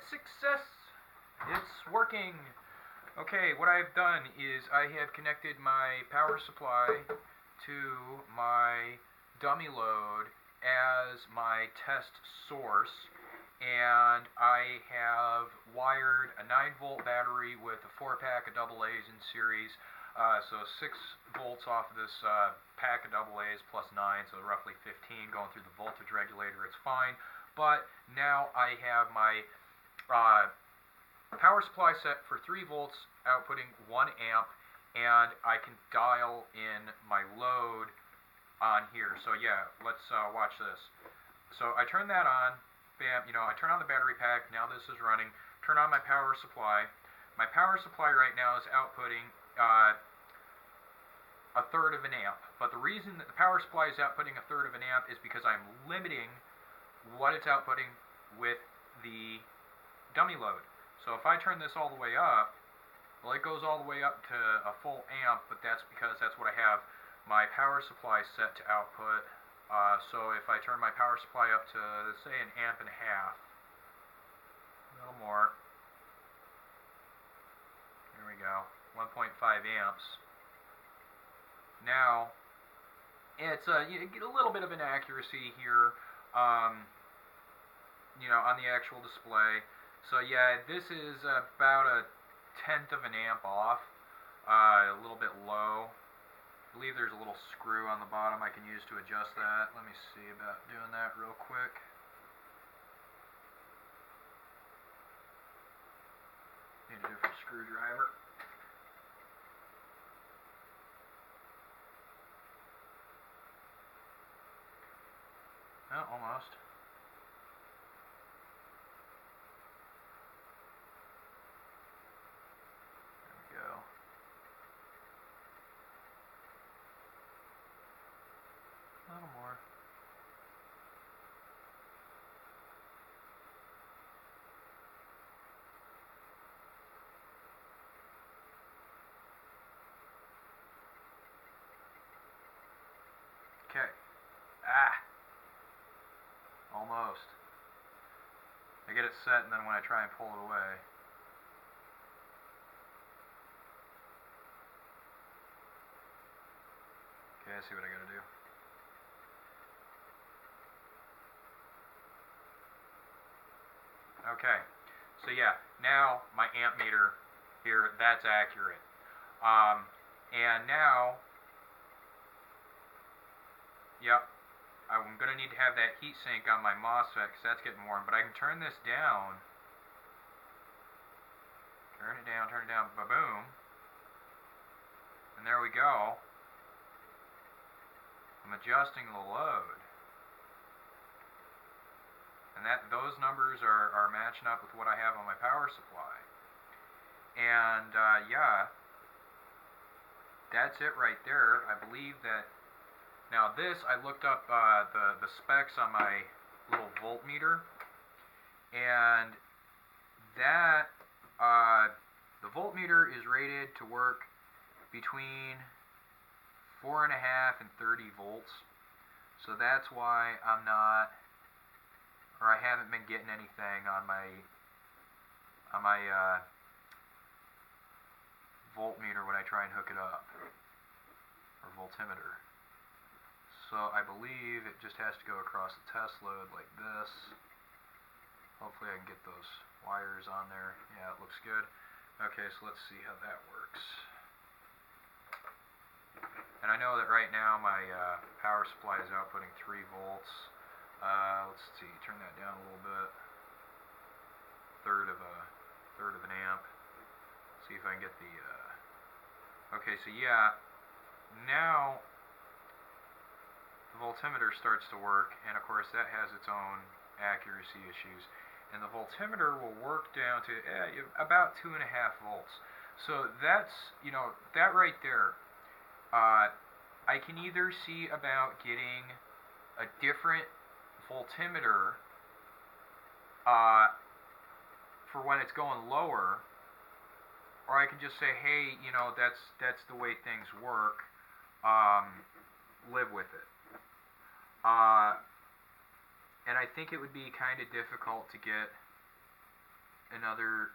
Success! It's working! Okay, what I've done is I have connected my power supply to my dummy load as my test source, and I have wired a 9-volt battery with a 4-pack of AA's in series, so 6 volts off of this pack of AA's plus 9, so roughly 15 going through the voltage regulator. It's fine, but now I have my power supply set for 3 volts, outputting 1 amp, and I can dial in my load on here. So yeah, let's watch this. So I turn that on, bam, I turn on the battery pack, now this is running, turn on my power supply. My power supply right now is outputting a third of an amp, but the reason that the power supply is outputting a third of an amp is because I'm limiting what it's outputting with the dummy load. So if I turn this all the way up, well, it goes all the way up to a full amp, but that's because that's what I have my power supply set to output. So if I turn my power supply up to, say, 1.5 amps, a little more, there we go, 1.5 amps. Now, it's you get a little bit of inaccuracy here, on the actual display. So yeah, this is about 1/10 of an amp off, a little bit low. I believe there's a little screw on the bottom I can use to adjust that. Let me see about doing that real quick. Need a different screwdriver. Oh, almost. A little more. Okay. Almost. I get it set, and then when I try and pull it away, okay, I see what I gotta do. Okay, so yeah, now my amp meter here, that's accurate. And now, yep, I'm going to need to have that heat sink on my MOSFET because that's getting warm, but I can turn this down, turn it down, ba-boom, and there we go. I'm adjusting the load. And those numbers are matching up with what I have on my power supply. And yeah, that's it right there. I believe that. Now this, I looked up the specs on my little voltmeter, and that the voltmeter is rated to work between 4.5 and 30 volts. So that's why I'm not, or I haven't been getting anything on my voltmeter when I try and hook it up, or voltimeter. So I believe it just has to go across the test load like this. Hopefully I can get those wires on there. Yeah, it looks good. Okay, so let's see how that works. And I know that right now my power supply is outputting 3 volts. Let's see, turn that down a little bit. Third of an amp. See if I can get the. Okay, so yeah, now the voltimeter starts to work, and of course that has its own accuracy issues. And the voltimeter will work down to about 2.5 volts. So that's, that right there. I can either see about getting a different voltimeter for when it's going lower, or I can just say, hey, that's the way things work. Live with it. And I think it would be kind of difficult to get another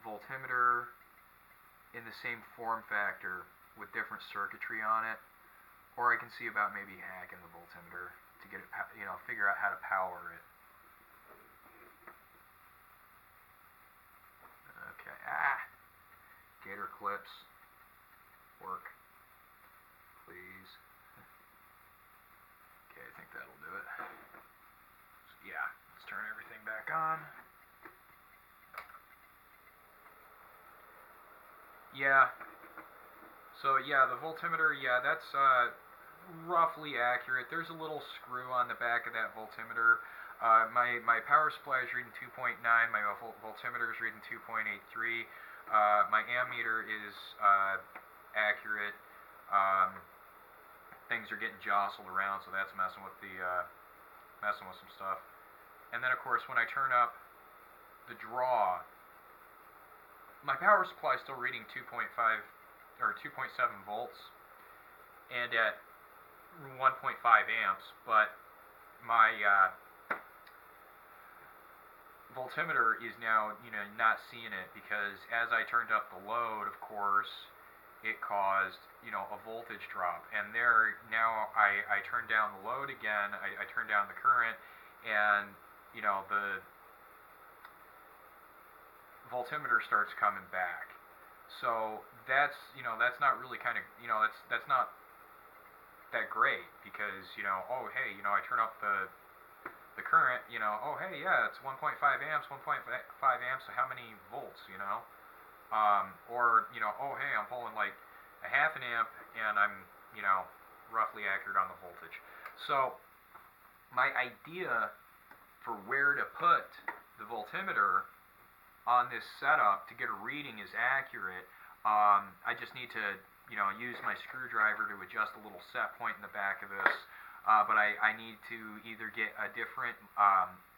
voltmeter in the same form factor with different circuitry on it, or I can see about maybe hacking the voltmeter to get it, figure out how to power it. Okay, gator clips, work, please. Okay, I think that'll do it. So yeah, let's turn everything back on. Yeah. So yeah, the voltmeter, yeah, that's roughly accurate. There's a little screw on the back of that voltmeter. My power supply is reading 2.9. My voltmeter is reading 2.83. My ammeter is accurate. Things are getting jostled around, so that's messing with some stuff. And then of course, when I turn up the draw, my power supply is still reading 2.5 or 2.7 volts and at 1.5 amps, but my voltmeter is now not seeing it, because as I turned up the load, of course, it caused a voltage drop, and there now I turned down the load again, I turned down the current, and the voltmeter starts coming back. So that's not really that's not that great, because oh hey, I turn up the current, oh hey, yeah, it's 1.5 amps, 1.5 amps, so how many volts, or oh hey, I'm pulling like a half an amp and I'm roughly accurate on the voltage. So my idea for where to put the voltmeter on this setup to get a reading is accurate. I just need to use my screwdriver to adjust a little set point in the back of this, but I need to either get a different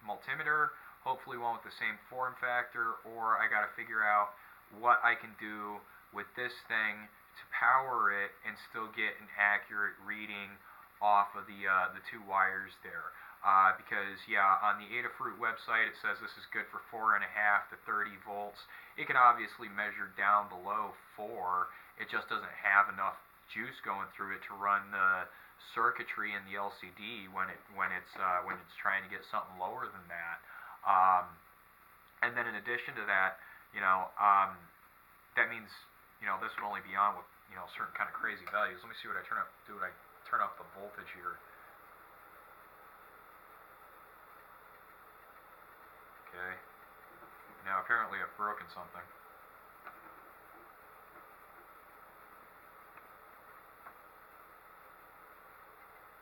multimeter, hopefully one with the same form factor, or I got to figure out what I can do with this thing to power it and still get an accurate reading off of the two wires there. Because yeah, on the Adafruit website it says this is good for 4.5 to 30 volts. It can obviously measure down below 4. It just doesn't have enough juice going through it to run the circuitry in the LCD when it's trying to get something lower than that. And then in addition to that, that means this would only be on with certain kind of crazy values. Let me see what I turn up. I turn up the voltage here. Okay. Now apparently I've broken something.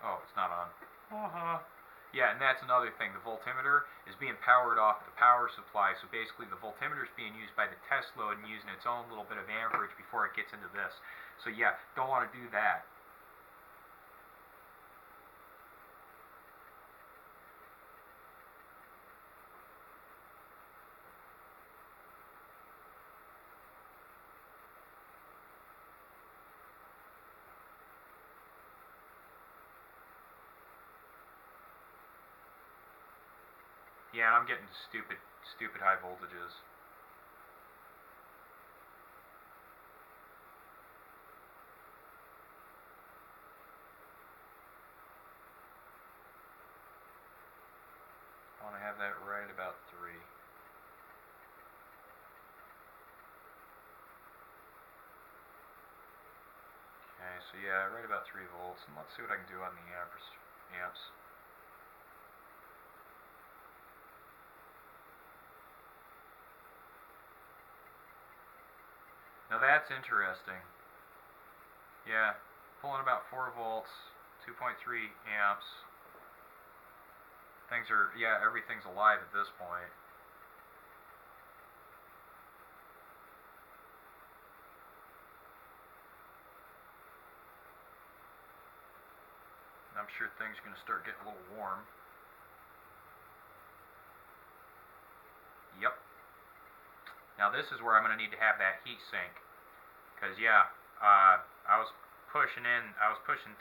Oh, it's not on. Yeah, and that's another thing. The voltmeter is being powered off the power supply, so basically the voltmeter is being used by the test load and using its own little bit of amperage before it gets into this. So yeah, don't want to do that. Yeah, and I'm getting stupid high voltages. I want to have that right about 3. Okay, so yeah, right about 3 volts, and let's see what I can do on the amps. Now that's interesting. Yeah, pulling about 4 volts, 2.3 amps. Everything's alive at this point. I'm sure things are going to start getting a little warm. Yep. Now this is where I'm going to need to have that heat sink, because yeah, I was pushing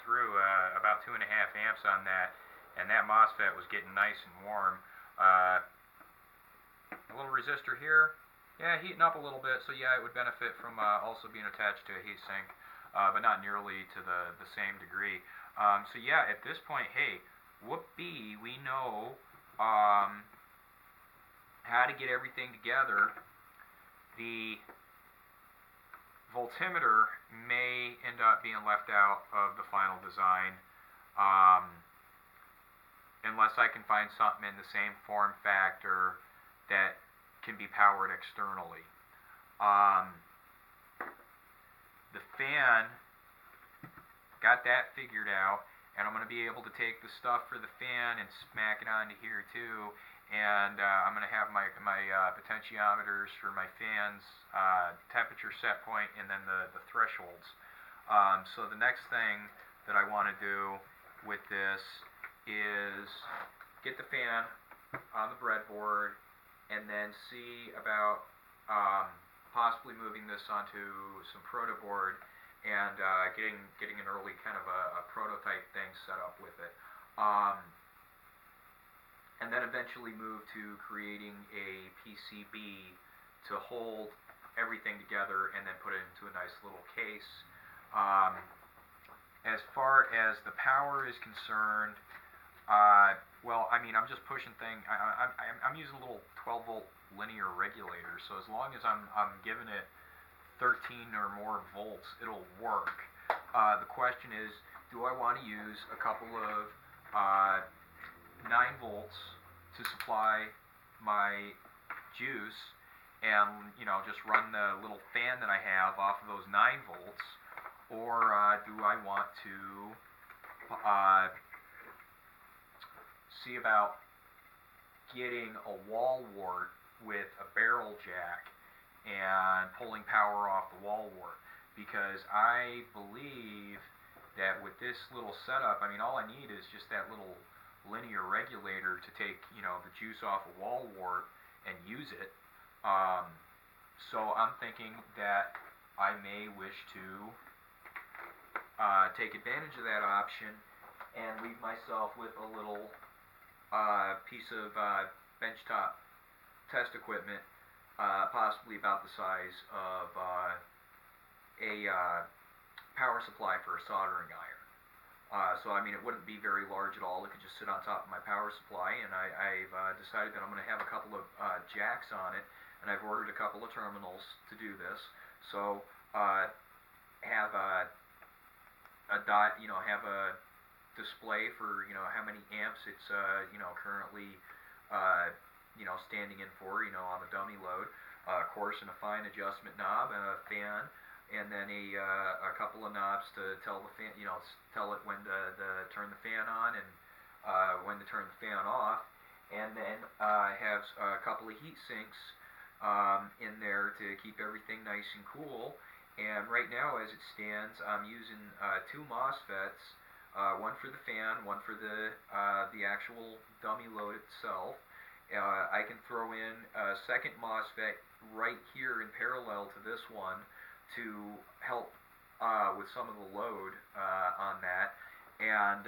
through about 2.5 amps on that, and that MOSFET was getting nice and warm. A little resistor here. Yeah, heating up a little bit, so yeah, it would benefit from also being attached to a heatsink, but not nearly to the same degree. So yeah, at this point, hey, whoopee, we know how to get everything together. The voltimeter may end up being left out of the final design, unless I can find something in the same form factor that can be powered externally. The fan, got that figured out, and I'm going to be able to take the stuff for the fan and smack it onto here too, and I'm going to have my potentiometers for my fan's temperature set point and then the thresholds. So the next thing that I want to do with this is get the fan on the breadboard, and then see about possibly moving this onto some proto board and getting an early kind of a prototype thing set up with it. And then eventually move to creating a PCB to hold everything together and then put it into a nice little case. As far as the power is concerned, well, I mean, I'm just pushing things. I'm using a little 12-volt linear regulator, so as long as I'm giving it 13 or more volts, it'll work. The question is, do I want to use a couple of 9 volts to supply my juice, and just run the little fan that I have off of those 9 volts, or do I want to see about getting a wall wart with a barrel jack and pulling power off the wall wart? Because I believe that with this little setup, I mean, all I need is just that little linear regulator to take the juice off a wall wart and use it. So I'm thinking that I may wish to take advantage of that option and leave myself with a little piece of benchtop test equipment, possibly about the size of a power supply for a soldering iron. So I mean, it wouldn't be very large at all. It could just sit on top of my power supply, and I've decided that I'm going to have a couple of jacks on it, and I've ordered a couple of terminals to do this. So have a have a display for how many amps it's currently standing in for on the dummy load. Of course, and a fine adjustment knob and a fan, and then a couple of knobs to tell the fan, tell it when to turn the fan on and when to turn the fan off, and then have a couple of heat sinks in there to keep everything nice and cool. And right now, as it stands, I'm using 2 MOSFETs, one for the fan, one for the actual dummy load itself. I can throw in a second MOSFET right here in parallel to this one to help with some of the load on that, and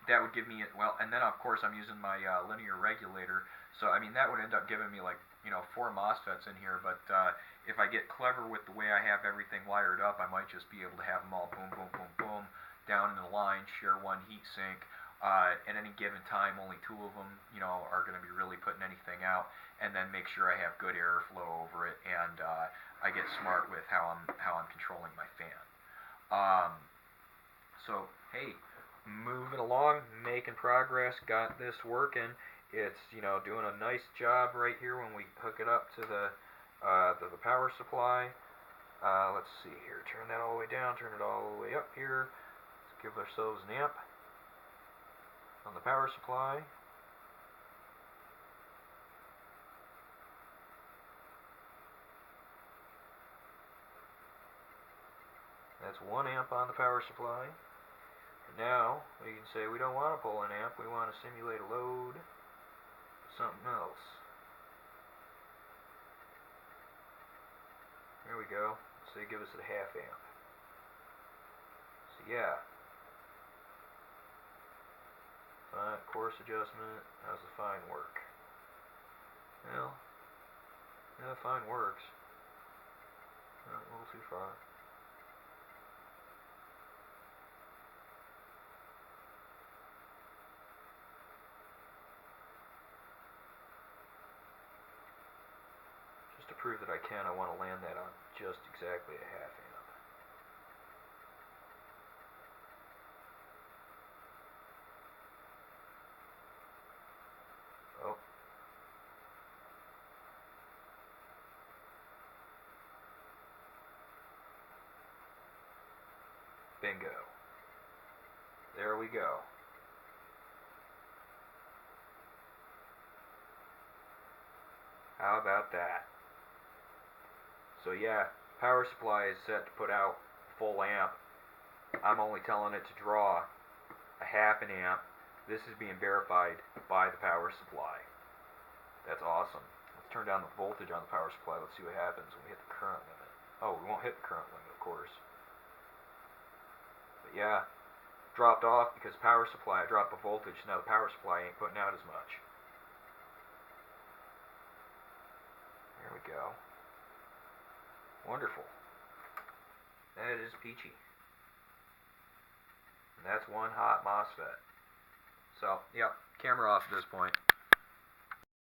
that would give me, and then of course I'm using my linear regulator, so I mean that would end up giving me like 4 MOSFETs in here, but if I get clever with the way I have everything wired up, I might just be able to have them all boom, boom, boom, boom, down in the line, share one heat sink. At any given time, only 2 of them, are going to be really putting anything out, and then make sure I have good airflow over it, and I get smart with how I'm controlling my fan. So hey, moving along, making progress, got this working. It's doing a nice job right here when we hook it up to the power supply. Let's see here, turn that all the way down, turn it all the way up here. Let's give ourselves an amp on the power supply. That's 1 amp on the power supply. Now we can say we don't want to pull an amp, we want to simulate a load, something else. There we go. So give us a 1/2 amp. So yeah. Fine, course adjustment, how's the fine work? Well, yeah, fine, works. Not a little too far. Just to prove that I can, I want to land that on just exactly a half amp. Oh. Bingo. There we go. How about that? So yeah, power supply is set to put out full amp. I'm only telling it to draw a half an amp. This is being verified by the power supply. That's awesome. Let's turn down the voltage on the power supply. Let's see what happens when we hit the current limit. Oh, we won't hit the current limit, of course. But yeah, dropped off because power supply, I dropped the voltage. Now the power supply ain't putting out as much. There we go. Wonderful. That is peachy. And that's one hot MOSFET. So, yeah, camera off at this point.